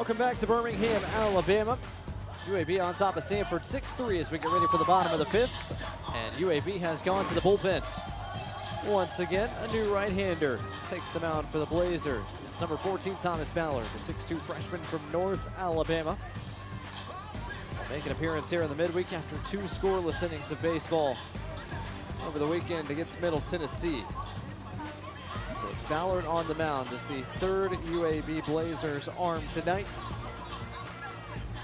Welcome back to Birmingham, Alabama. UAB on top of Samford 6-3 as we get ready for the bottom of the fifth. And UAB has gone to the bullpen. Once again, a new right-hander takes the mound for the Blazers. It's number 14, Thomas Ballard, the 6'2 freshman from North Alabama. Will make an appearance here in the midweek after 2 scoreless innings of baseball over the weekend against Middle Tennessee. So it's Ballard on the mound as the 3rd UAB Blazers arm tonight.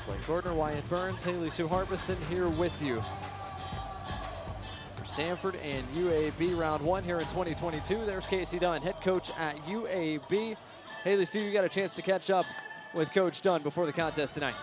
Blake Gardner, Wyatt Burns, Haley Sue Harbison here with you. Samford and UAB round 1 here in 2022. There's Casey Dunn, head coach at UAB. Haley Sue, you got a chance to catch up with Coach Dunn before the contest tonight.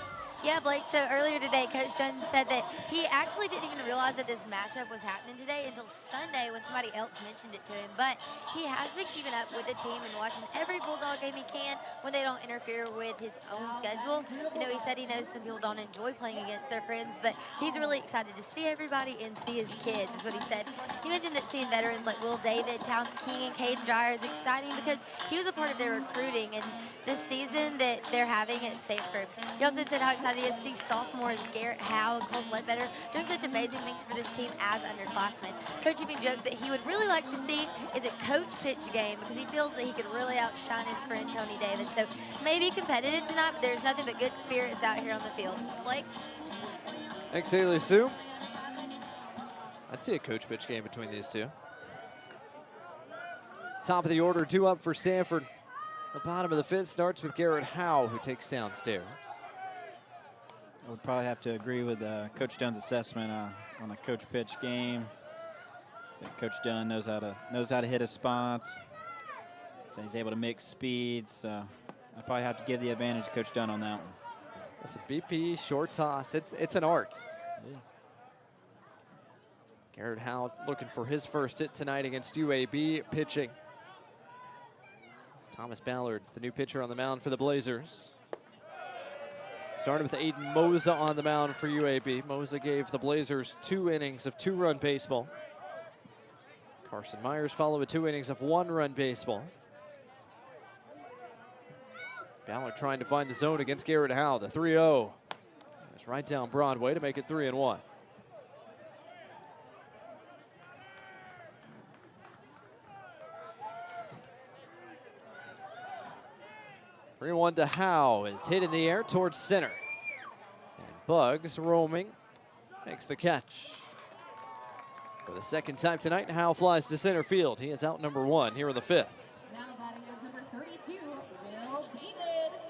Yeah, Blake, so earlier today, Coach Dunn said that he actually didn't even realize that this matchup was happening today until Sunday when somebody else mentioned it to him. But he has been keeping up with the team and watching every Bulldog game he can when they don't interfere with his own schedule. You know, he said he knows some people don't enjoy playing against their friends, but he's really excited to see everybody and see his kids, is what he said. He mentioned that seeing veterans like Will David, Towns King, and Caden Dreyer is exciting because he was a part of their recruiting and this season that they're having at Samford. He also said how excited he is to see sophomores Garrett Howe and Cole Ledbetter doing such amazing things for this team as underclassmen. Coach even joked that he would really like to see is a coach pitch game because he feels that he could really outshine his friend Tony David. So maybe competitive tonight, but there's nothing but good spirits out here on the field. Blake? Thanks, Haley Sue. I'd see a coach pitch game between these two. Top of the order, 2 up for Samford. The bottom of the 5th starts with Garrett Howe, who takes downstairs. I would probably have to agree with Coach Dunn's assessment on a coach pitch game. So Coach Dunn knows how to hit his spots. So he's able to mix speeds. So I probably have to give the advantage to Coach Dunn on that one. That's a BP short toss. It's an art. It is. Garrett Howe looking for his first hit tonight against UAB pitching. It's Thomas Ballard, the new pitcher on the mound for the Blazers. Started with Aiden Moza on the mound for UAB. Moza gave the Blazers 2 innings of 2-run baseball. Carson Myers followed with 2 innings of 1-run baseball. Ballard trying to find the zone against Garrett Howe. The 3-0. It's right down Broadway to make it 3-1. One to Howe is hit in the air towards center. And Bugs roaming makes the catch. For the 2nd time tonight, Howe flies to center field. He is out number 1 here in the 5th. Now batting is number 32, Will David.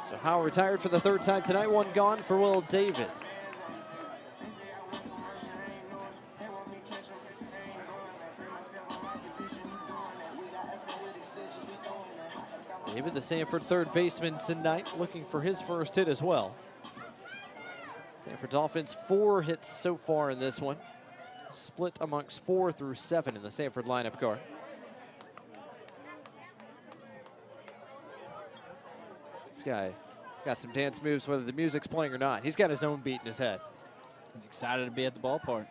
So Howe retired for the 3rd time tonight. 1 gone for Will David. David, the Samford 3rd baseman tonight, looking for his first hit as well. Samford offense 4 hits so far in this one. Split amongst 4 through 7 in the Samford lineup card. This guy, he's got some dance moves whether the music's playing or not. He's got his own beat in his head. He's excited to be at the ballpark.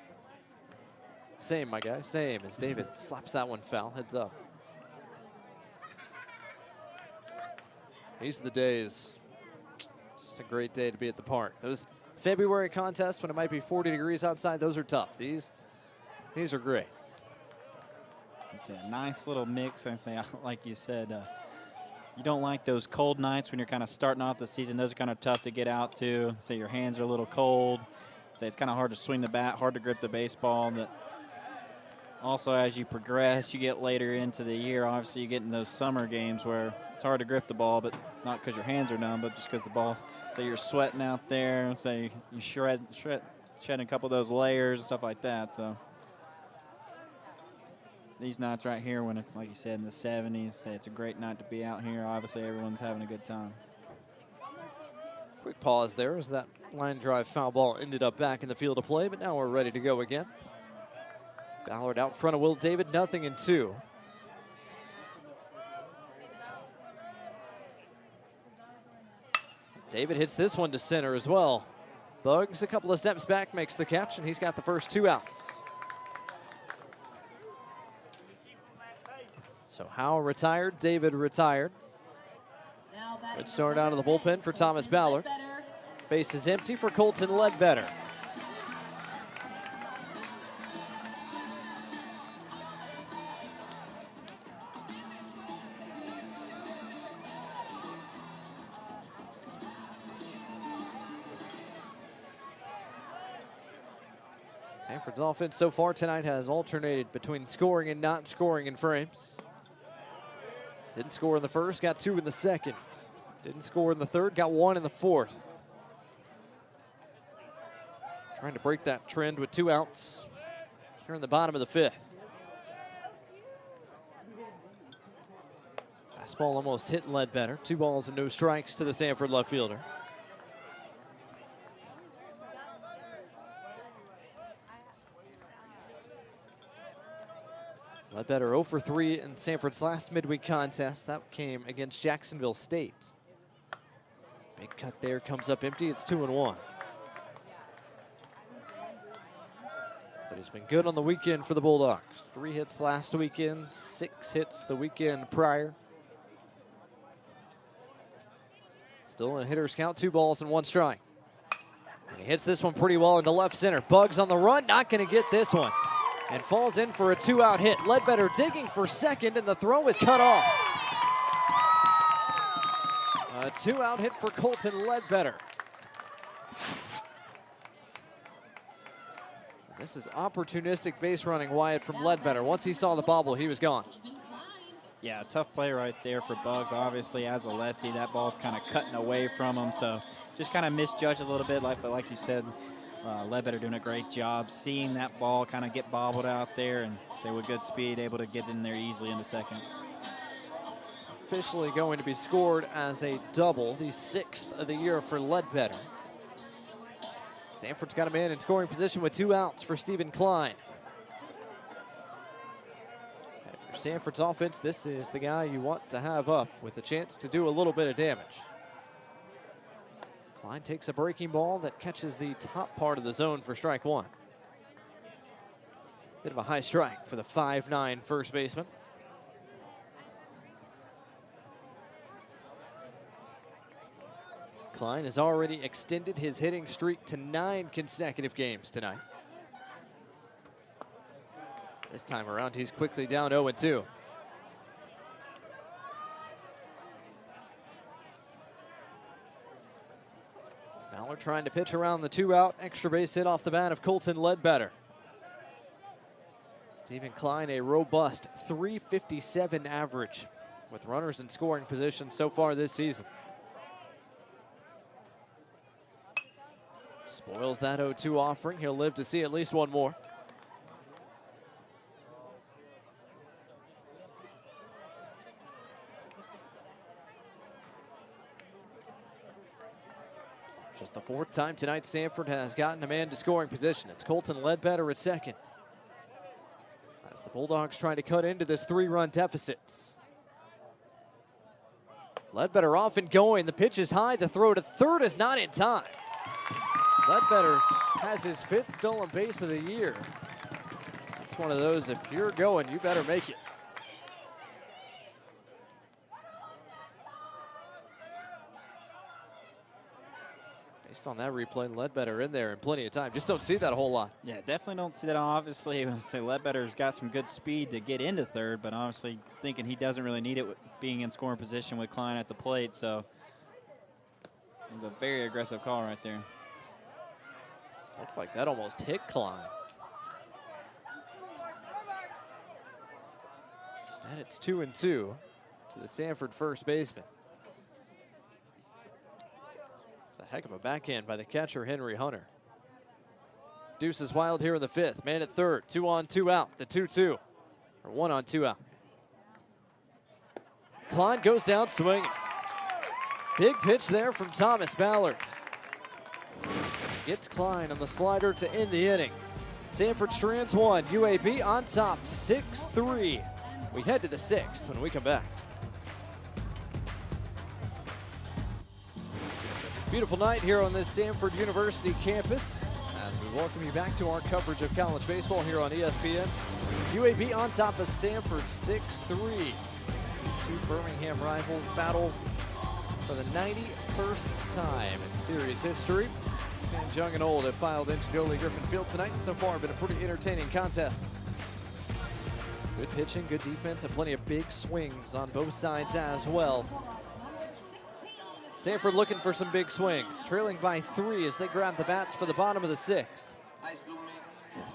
Same, my guy, same as David slaps that one foul, heads up. These are the days. Just a great day to be at the park. Those February contests when it might be 40 degrees outside, those are tough. These are great. It's a nice little mix. I say, like you said, you don't like those cold nights when you're kind of starting off the season. Those are kind of tough to get out to. Say your hands are a little cold. Say it's kind of hard to swing the bat, hard to grip the baseball. But also, as you progress, you get later into the year. Obviously, you get in those summer games where it's hard to grip the ball, but not because your hands are numb, but just because the ball, say you're sweating out there, say you shedding a couple of those layers and stuff like that. So these nights right here, when it's like you said in the 70s, say it's a great night to be out here. Obviously, everyone's having a good time. Quick pause there as that line drive foul ball ended up back in the field of play, but now we're ready to go again. Ballard out front of Will David, 0-2. David hits this one to center as well. Bugs a couple of steps back, makes the catch, and he's got the first 2 outs. So Howe retired, David retired. Good start out of the bullpen for Thomas Ballard. Base is empty for Colton Ledbetter. Samford's offense so far tonight has alternated between scoring and not scoring in frames. Didn't score in the first, got 2 in the second. Didn't score in the third, got 1 in the fourth. Trying to break that trend with 2 outs here in the bottom of the 5th. Fastball almost hit Ledbetter. 2 balls and no strikes to the Samford left fielder. Ledbetter 0 for 3 in Samford's last midweek contest. That came against Jacksonville State. Big cut there, comes up empty. It's 2-1. But he's been good on the weekend for the Bulldogs. 3 hits last weekend, 6 hits the weekend prior. Still in a hitter's count, 2 balls and 1 strike. And he hits this one pretty well into left center. Bugs on the run, not going to get this one. And falls in for a 2-out hit. Ledbetter digging for second, and the throw is cut off. A 2-out hit for Colton Ledbetter. This is opportunistic base running, Wyatt, from Ledbetter. Once he saw the bobble, he was gone. Yeah, tough play right there for Bugs. Obviously, as a lefty, that ball's kind of cutting away from him, so just kind of misjudged a little bit. But like you said, Ledbetter doing a great job seeing that ball kind of get bobbled out there, and say with good speed, able to get in there easily into second. Officially going to be scored as a double, the 6th of the year for Ledbetter. Samford's got a man in scoring position with 2 outs for Stephen Klein. And for Samford's offense, this is the guy you want to have up with a chance to do a little bit of damage. Klein takes a breaking ball that catches the top part of the zone for strike 1. Bit of a high strike for the 5'9" first baseman. Klein has already extended his hitting streak to 9 consecutive games tonight. This time around, he's quickly down 0-2. Ballard trying to pitch around the 2-out extra base hit off the bat of Colton Ledbetter. Stephen Klein, a robust .357 average with runners in scoring position so far this season. Spoils that 0-2 offering. He'll live to see at least one more. Just the 4th time tonight Samford has gotten a man to scoring position. It's Colton Ledbetter at second, as the Bulldogs trying to cut into this 3-run deficit. Ledbetter off and going. The pitch is high. The throw to third is not in time. Ledbetter has his 5th stolen base of the year. That's one of those, if you're going, you better make it. Based on that replay, Ledbetter in there in plenty of time. Just don't see that a whole lot. Yeah, definitely don't see that. Obviously, I say Ledbetter's got some good speed to get into third, but honestly thinking he doesn't really need it with being in scoring position with Klein at the plate. So it's a very aggressive call right there. Looked like that almost hit Klein. Instead, it's 2-2 to the Samford first baseman. It's a heck of a backhand by the catcher, Henry Hunter. Deuce is wild here in the 5th. Man at third, 2 on, 2 out. The 2-2, or 1 on, 2 out. Klein goes down swinging. Big pitch there from Thomas Ballard. Gets Klein on the slider to end the inning. Samford strands 1, UAB on top 6-3. We head to the 6th when we come back. Beautiful night here on this Samford University campus as we welcome you back to our coverage of college baseball here on ESPN. UAB on top of Samford 6-3. These 2 Birmingham rivals battle for the 91st time in series history. Fans young and old have filed into Jolie Griffin Field tonight. So far, been a pretty entertaining contest. Good pitching, good defense, and plenty of big swings on both sides as well. Samford looking for some big swings, trailing by 3 as they grab the bats for the bottom of the 6th.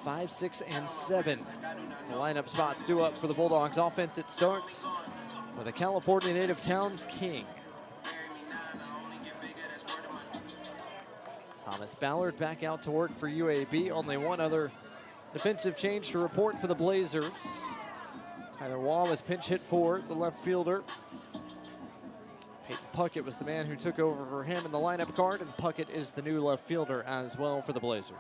5, 6, and 7. The lineup spots due up for the Bulldogs offense. It starts with a California native, Towns King. Thomas Ballard back out to work for UAB. Only one other defensive change to report for the Blazers. Tyler Waugh was pinch hit for the left fielder. Peyton Puckett was the man who took over for him in the lineup card, and Puckett is the new left fielder as well for the Blazers.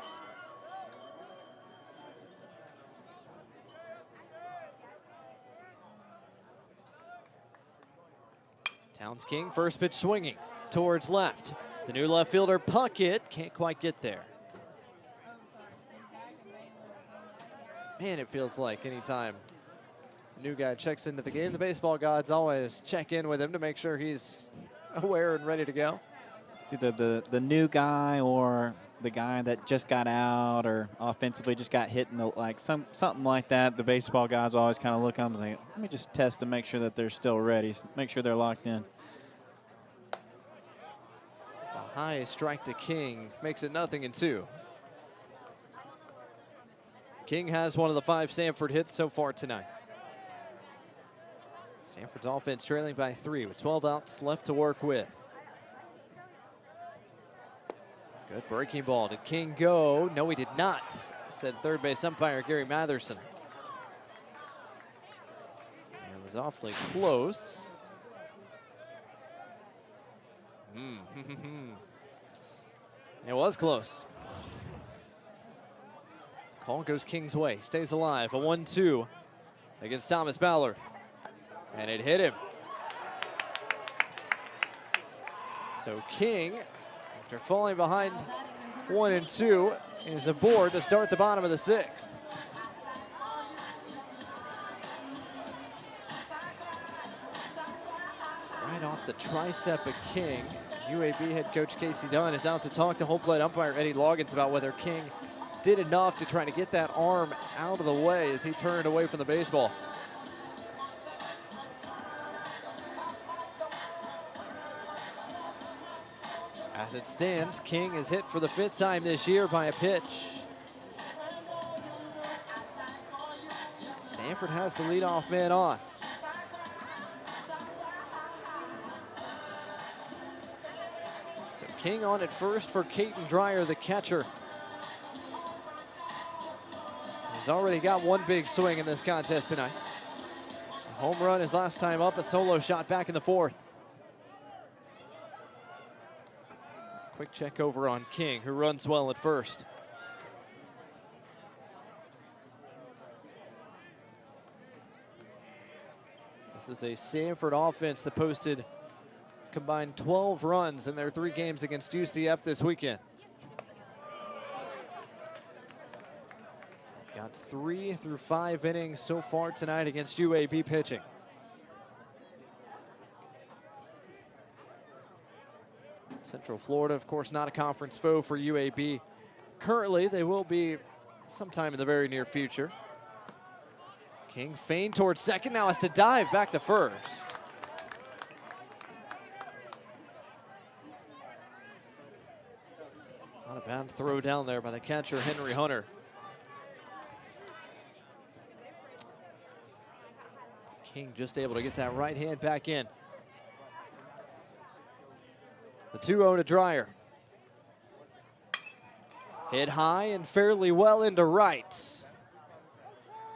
Towns King, first pitch swinging towards left. The new left fielder, Puckett, can't quite get there. Man, it feels like anytime a new guy checks into the game, the baseball gods always check in with him to make sure he's aware and ready to go. It's either the new guy or the guy that just got out or offensively just got hit in the, like something like that. The baseball guys will always kind of look up and say, let me just test to make sure that they're still ready, make sure they're locked in. A high strike to King makes it 0-2. King has one of the 5 Samford hits so far tonight. Samford's offense trailing by 3 with 12 outs left to work with. Good breaking ball. Did King go? No, he did not, said third base umpire Gary Matherson. It was awfully close. It was close. Call goes King's way. Stays alive. A 1-2 against Thomas Ballard. And it hit him. So King, after falling behind 1 and 2, is aboard to start the bottom of the 6th. Right off the tricep of King. UAB head coach Casey Dunn is out to talk to home plate umpire Eddie Loggins about whether King did enough to try to get that arm out of the way as he turned away from the baseball. As it stands, King is hit for the 5th time this year by a pitch. Samford has the leadoff man on. So King on at first for Caden Dreyer, the catcher. He's already got one big swing in this contest tonight. A home run his last time up, a solo shot back in the 4th. Quick check over on King, who runs well at first. This is a Samford offense that posted combined 12 runs in their 3 games against UCF this weekend. Got 3 through 5 innings so far tonight against UAB pitching. Central Florida, of course, not a conference foe for UAB. Currently, they will be sometime in the very near future. King feigned towards second, now has to dive back to first. Not a bad throw down there by the catcher, Henry Hunter. King just able to get that right hand back in. The 2-0 to Dreyer. Hit high and fairly well into right.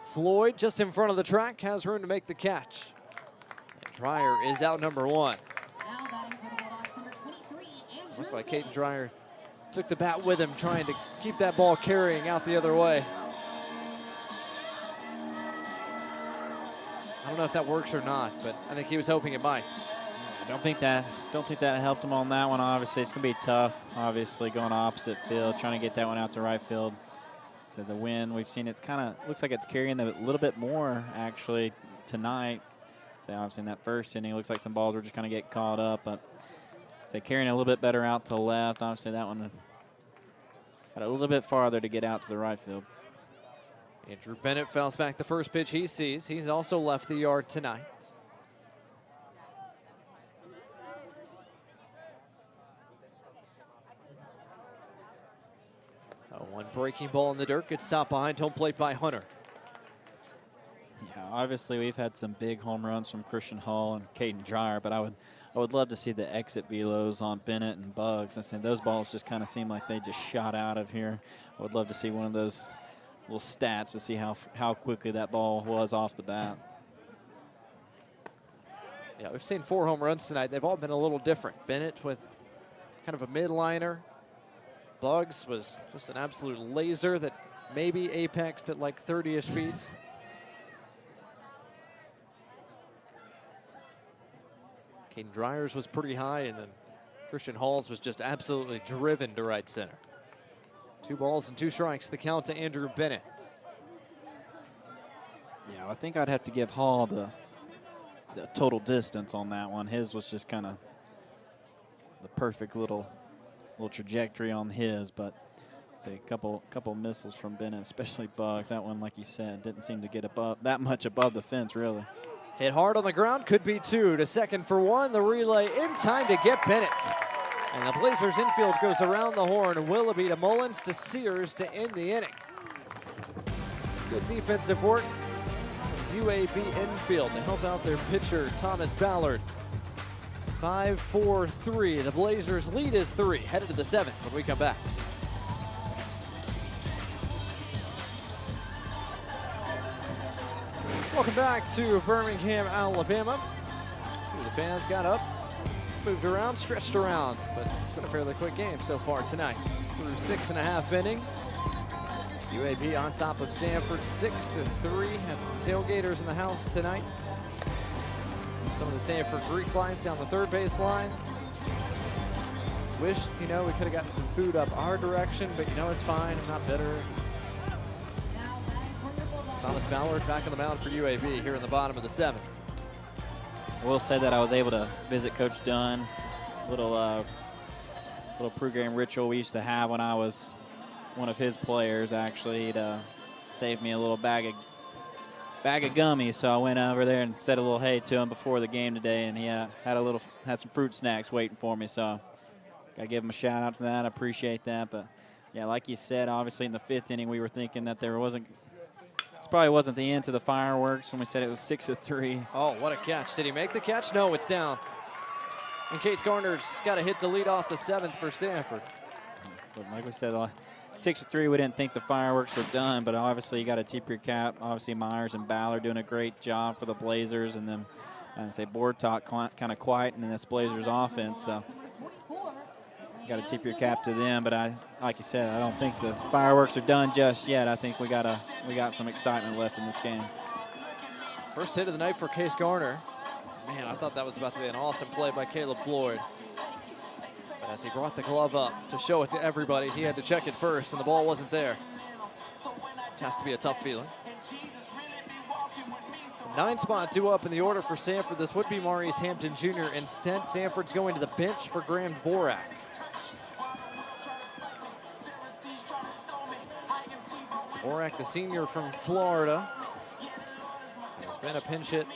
Floyd just in front of the track has room to make the catch. And Dreyer is out number 1. Now batting for the Bulldogs, number 23, Andrew Looked like Miller. Caden Dreyer took the bat with him, trying to keep that ball carrying out the other way. I don't know if that works or not, but I think he was hoping it might. I don't think that helped him on that one. Obviously, it's going to be tough. Obviously, going opposite field, trying to get that one out to right field. So the wind, we've seen it's kind of looks like it's carrying a little bit more actually tonight. So obviously in that first inning, it looks like some balls were just kind of get caught up. But Say carrying a little bit better out to the left. Obviously, that one got a little bit farther to get out to the right field. Andrew Bennett fouls back the first pitch he sees. He's also left the yard tonight. One breaking ball in the dirt. Good stop behind home plate by Hunter. Yeah, obviously we've had some big home runs from Christian Hall and Caden Dreyer, but I would love to see the exit velos on Bennett and Bugs. I said those balls just kind of seem like they just shot out of here. I would love to see one of those little stats to see how quickly that ball was off the bat. Yeah, we've seen 4 home runs tonight. They've all been a little different. Bennett with kind of a midliner. Bugs was just an absolute laser that maybe apexed at like 30-ish feet. Caden Dryer's was pretty high, and then Christian Hall's was just absolutely driven to right center. 2 balls and 2 strikes, the count to Andrew Bennett. Yeah, I think I'd have to give Hall the total distance on that one. His was just kind of the perfect little trajectory on his, but say a couple missiles from Bennett, especially Bugs. That one, like you said, didn't seem to get that much above the fence, really. Hit hard on the ground, could be 2 to second for 1. The relay in time to get Bennett. And the Blazers infield goes around the horn. Willoughby to Mullins to Sears to end the inning. Good defensive work. UAB infield to help out their pitcher, Thomas Ballard. 5-4-3. The Blazers lead is 3. Headed to the 7th when we come back. Welcome back to Birmingham, Alabama. A few of the fans got up, moved around, stretched around, but it's been a fairly quick game so far tonight. Through 6.5 innings. UAB on top of Samford 6-3. Had some tailgaters in the house tonight. Some of the Samford Greek life down the third base line. Wished, we could have gotten some food up our direction, but it's fine. I'm not bitter. Thomas Ballard back on the mound for UAB here in the bottom of the 7th. I will say that I was able to visit Coach Dunn. Little pregame ritual we used to have when I was one of his players, actually, to save me a little bag of gummies. So I went over there and said a little hey to him before the game today, and he had some fruit snacks waiting for me. So got to give him a shout out to that. I appreciate that. But yeah, like you said, obviously in the 5th inning we were thinking that this probably wasn't the end to the fireworks when we said it was 6-3. Oh, what a catch. Did he make the catch? No, it's down. And Case Garner's got a hit to lead off the 7th for Samford. But like we said, 6-3, we didn't think the fireworks were done, but obviously you got to tip your cap. Obviously Myers and Ballard doing a great job for the Blazers, and then board talk kind of quiet in this Blazers offense. So you got to tip your cap to them. But like you said, I don't think the fireworks are done just yet. I think we got some excitement left in this game. First hit of the night for Case Garner. Man, I thought that was about to be an awesome play by Caleb Floyd. But as he brought the glove up to show it to everybody, he had to check it first, and the ball wasn't there. It has to be a tough feeling. 9 spot due up in the order for Samford. This would be Maurice Hampton Jr. Instead, Samford's going to the bench for Graham Dvorak. Dvorak, the senior from Florida, has been a pinch hit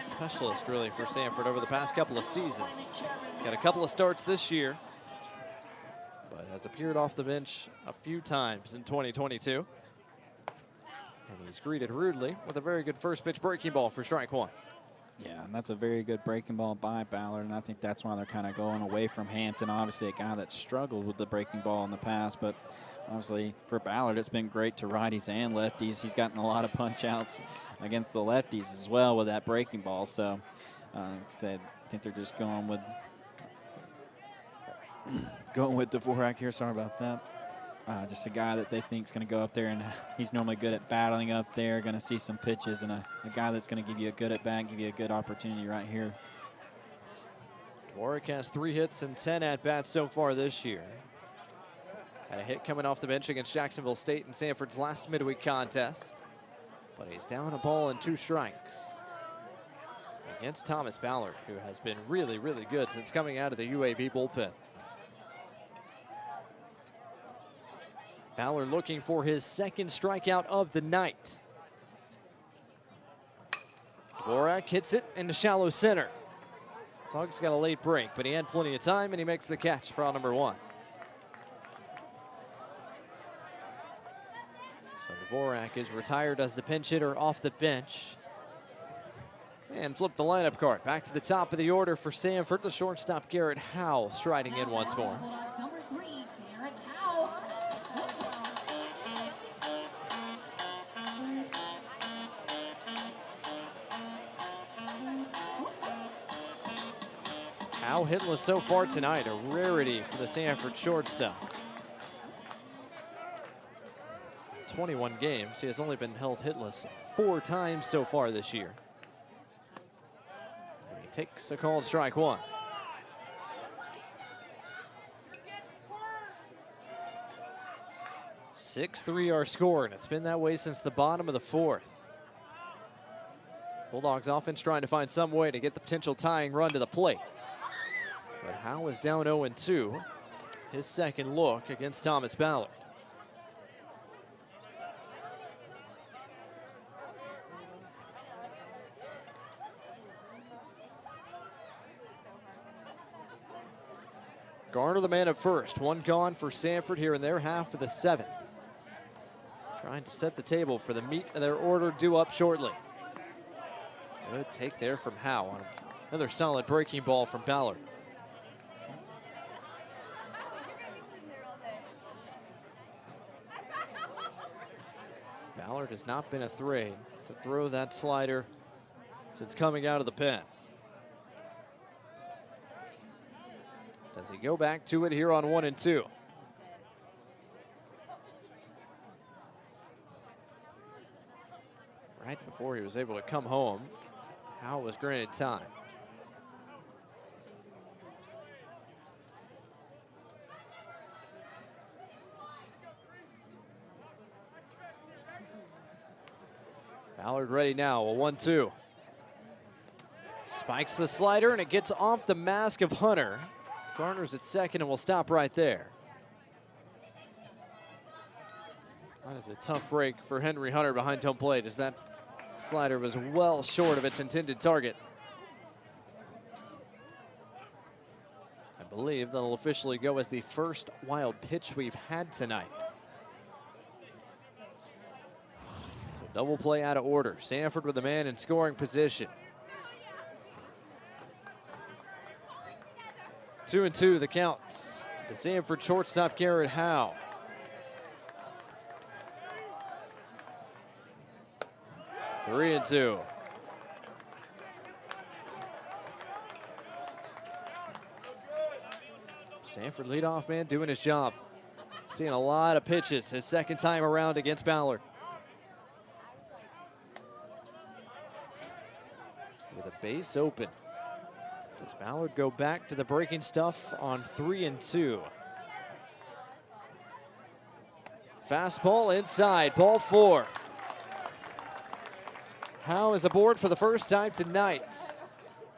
specialist, really, for Samford over the past couple of seasons. He's got a couple of starts this year, but has appeared off the bench a few times in 2022. And he's greeted rudely with a very good first pitch breaking ball for strike 1. Yeah, and that's a very good breaking ball by Ballard, and I think that's why they're kind of going away from Hampton. Obviously, a guy that struggled with the breaking ball in the past, but obviously for Ballard, it's been great to righties and lefties. He's gotten a lot of punch outs against the lefties as well with that breaking ball. So, like I said, I think they're just going with Dvorak here. Sorry about that. Just a guy that they think is going to go up there, and he's normally good at battling up there, going to see some pitches, and a guy that's going to give you a good at-bat, give you a good opportunity right here. Dvorak has 3 hits and 10 at-bats so far this year. Had a hit coming off the bench against Jacksonville State in Samford's last midweek contest. But he's down a ball and 2 strikes. against Thomas Ballard, who has been really, really good since coming out of the UAB bullpen. Ballard looking for his second strikeout of the night. Dvorak hits it into shallow center. Doug's got a late break, but he had plenty of time, and he makes the catch for out number 1. So Dvorak is retired as the pinch hitter off the bench. And flip the lineup card. Back to the top of the order for Samford. The shortstop, Garrett Howe, striding in once more. Bulldogs number 3, Garrett Howe. Howe hitless so far tonight, a rarity for the Samford shortstop. 21 games, he has only been held hitless 4 times so far this year. And he takes a called strike 1. (6-3) our score, and it's been that way since the bottom of the 4th. Bulldogs offense trying to find some way to get the potential tying run to the plate. But Howe is down 0-2. His second look against Thomas Ballard. Garner the man at first. 1 gone for Samford here in their half of the 7th. Trying to set the table for the meat of their order due up shortly. Good take there from Howe on another solid breaking ball from Ballard. Ballard has not been afraid to throw that slider since coming out of the pen. Does he go back to it here on 1-2? Right before he was able to come home, Howe was granted time. Ballard ready now, a 1-2. Spikes the slider and it gets off the mask of Hunter. Garner's at second and will stop right there. That is a tough break for Henry Hunter behind home plate, as that slider was well short of its intended target. I believe that'll officially go as the first wild pitch we've had tonight. So double play out of order. Samford with the man in scoring position. 2-2 the count to the Samford shortstop, Garrett Howe. 3-2. Samford leadoff man doing his job. Seeing a lot of pitches his second time around against Ballard. With a base open. Does Ballard go back to the breaking stuff on 3-2? Fastball inside, ball 4. Howe is aboard for the first time tonight.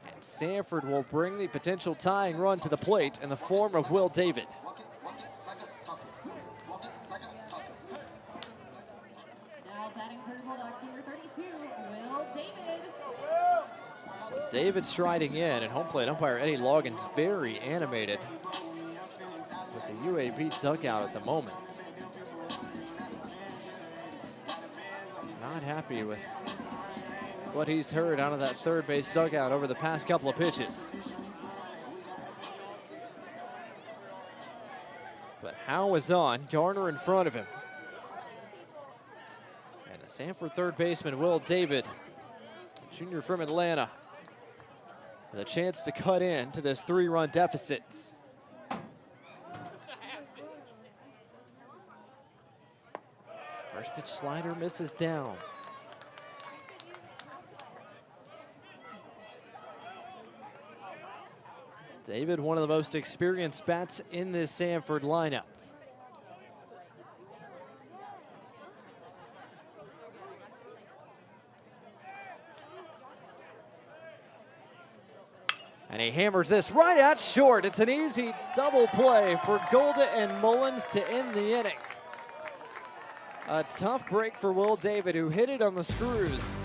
And Samford will bring the potential tying run to the plate in the form of Will David. Now batting for Bulldogs number 32, Will David. So David striding in, and home plate umpire Eddie Logan's very animated with the UAB dugout at the moment. Not happy with what he's heard out of that third base dugout over the past couple of pitches. But Howe is on, Garner in front of him. And the Samford third baseman, Will David, junior from Atlanta, with a chance to cut in to this 3-run deficit. First pitch slider misses down. David, one of the most experienced bats in this Samford lineup. And he hammers this right out short. It's an easy double play for Golda and Mullins to end the inning. A tough break for Will David, who hit it on the screws.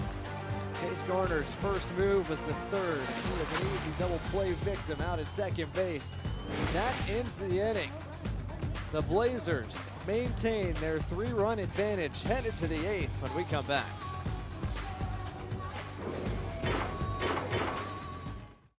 Case Garner's first move was to third. He is an easy double play victim out at second base. That ends the inning. The Blazers maintain their 3-run advantage headed to the 8th when we come back.